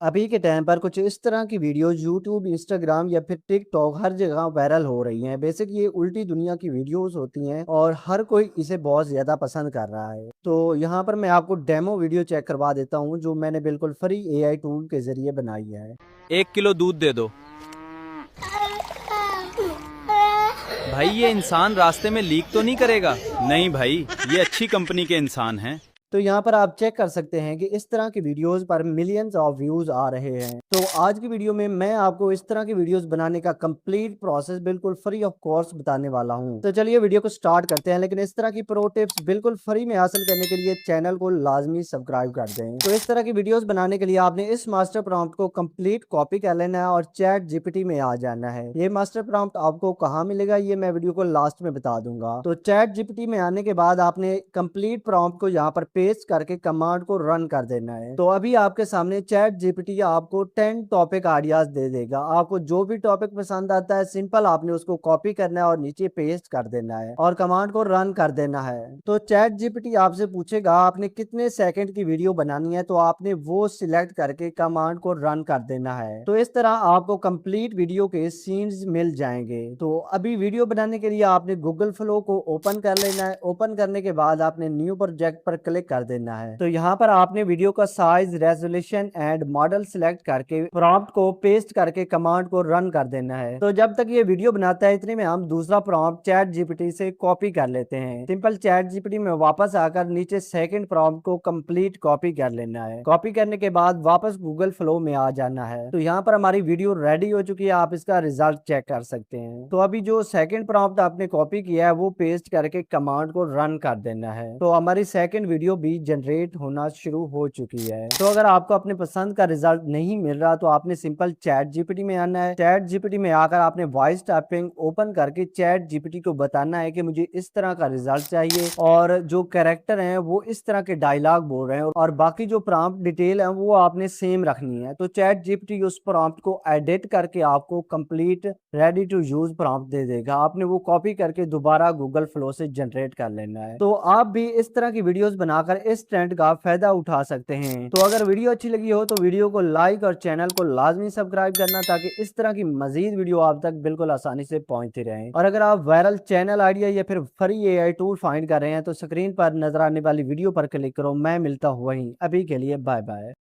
अभी के टाइम पर कुछ इस तरह की वीडियोस यूट्यूब, इंस्टाग्राम या फिर टिकटॉक हर जगह वायरल हो रही हैं। बेसिक ये उल्टी दुनिया की वीडियोस होती हैं और हर कोई इसे बहुत ज़्यादा पसंद कर रहा है। तो यहाँ पर मैं आपको डेमो वीडियो चेक करवा देता हूँ जो मैंने बिल्कुल फ्री एआई टूल के ज़रिए बनाई है। 1 किलो दूध दे दो। भाई ये इंसान रास्ते में लीक तो नहीं करेगा? नहीं भाई, ये अच्छी कंपनी के इंसान हैं। तो यहाँ पर आप चेक कर सकते हैं कि इस तरह की वीडियोस पर मिलियंस ऑफ व्यूज आ रहे हैं। तो आज की वीडियो में मैं आपको इस तरह की वीडियोस बनाने का कंप्लीट प्रोसेस बिल्कुल फ्री ऑफ कॉस्ट बताने वाला हूँ। तो चलिए वीडियो को स्टार्ट करते हैं, लेकिन इस तरह की प्रो टिप्स बिल्कुल फ्री में हासिल करने के लिए चैनल को लाजमी सब्सक्राइब कर दें। तो इस तरह की वीडियोज बनाने के लिए आपने इस मास्टर प्रॉम्प्ट को कंप्लीट कॉपी कर लेना है और चैट जीपीटी में आ जाना है। ये मास्टर प्रॉम्प्ट आपको कहाँ मिलेगा ये मैं वीडियो को लास्ट में बता दूंगा। तो चैट जीपीटी में आने के बाद आपने कंप्लीट प्रॉम्प्ट को यहाँ पर पेस्ट करके कमांड को रन कर देना है। तो अभी आपके सामने चैट जीपीटी आपको 10 टॉपिक आइडियाज दे देगा। आपको जो भी टॉपिक पसंद आता है सिंपल आपने उसको कॉपी करना है और नीचे पेस्ट कर देना है और कमांड को रन कर देना है। तो चैट जीपीटी आपसे पूछेगा आपने कितने सेकंड की वीडियो बनानी है, तो आपने वो सिलेक्ट करके कमांड को रन कर देना है। तो इस तरह आपको कंप्लीट वीडियो के सीन्स मिल जाएंगे। तो अभी वीडियो बनाने के लिए आपने गूगल फ्लो को ओपन कर लेना है। ओपन करने के बाद आपने न्यू प्रोजेक्ट पर क्लिक कर देना है। तो यहाँ पर आपने वीडियो का size, resolution and model select करके प्रॉम्प्ट को पेस्ट करके कमांड को रन कर देना है। तो जब तक ये वीडियो बनाता है इतने में हम दूसरा प्रॉम्प्ट चैट जीपीटी से कॉपी कर लेते हैं। सिंपल चैट जीपीटी में वापस आकर नीचे सेकंड प्रॉम्प्ट को कंप्लीट कॉपी कर लेना है। कॉपी करने के बाद वापस गूगल फ्लो में आ जाना है। तो यहाँ पर हमारी वीडियो रेडी हो चुकी है, आप इसका रिजल्ट चेक कर सकते हैं। तो अभी जो सेकंड प्रॉम्प्ट आपने कॉपी किया है वो पेस्ट करके कमांड को रन कर देना है। तो हमारी सेकंड वीडियो भी जनरेट होना शुरू हो चुकी है। तो अगर आपको अपने पसंद का रिजल्ट नहीं मिल रहा तो आपने सिंपल चैट जीपीटी में आना है। चैट जीपीटी में आकर आपने वॉइस टाइपिंग ओपन करके चैट जीपीटी को बताना है कि मुझे इस तरह का रिजल्ट चाहिए और जो कैरेक्टर हैं वो इस तरह के डायलॉग बोल रहे हैं और बाकी जो प्रॉम्प्ट डिटेल है वो आपने सेम रखनी है। तो चैट जीपीटी उस प्रॉम्प्ट को एडिट करके आपको complete ready to use prompt दे देगा। आपने वो कॉपी करके दोबारा गूगल फ्लो से जनरेट कर लेना है। तो आप भी इस तरह की वीडियोस बनाकर इस ट्रेंड का फायदा उठा सकते हैं। तो अगर वीडियो अच्छी लगी हो तो वीडियो को लाइक और चैनल को लाजमी सब्सक्राइब करना ताकि इस तरह की मजीद वीडियो आप तक बिल्कुल आसानी से पहुंचती रहें। और अगर आप वायरल चैनल आइडिया या फिर फ्री एआई टूल फाइंड कर रहे हैं तो स्क्रीन पर नजर आने वाली वीडियो पर क्लिक करो। मैं मिलता हूँ वहीं, अभी के लिए बाय बाय।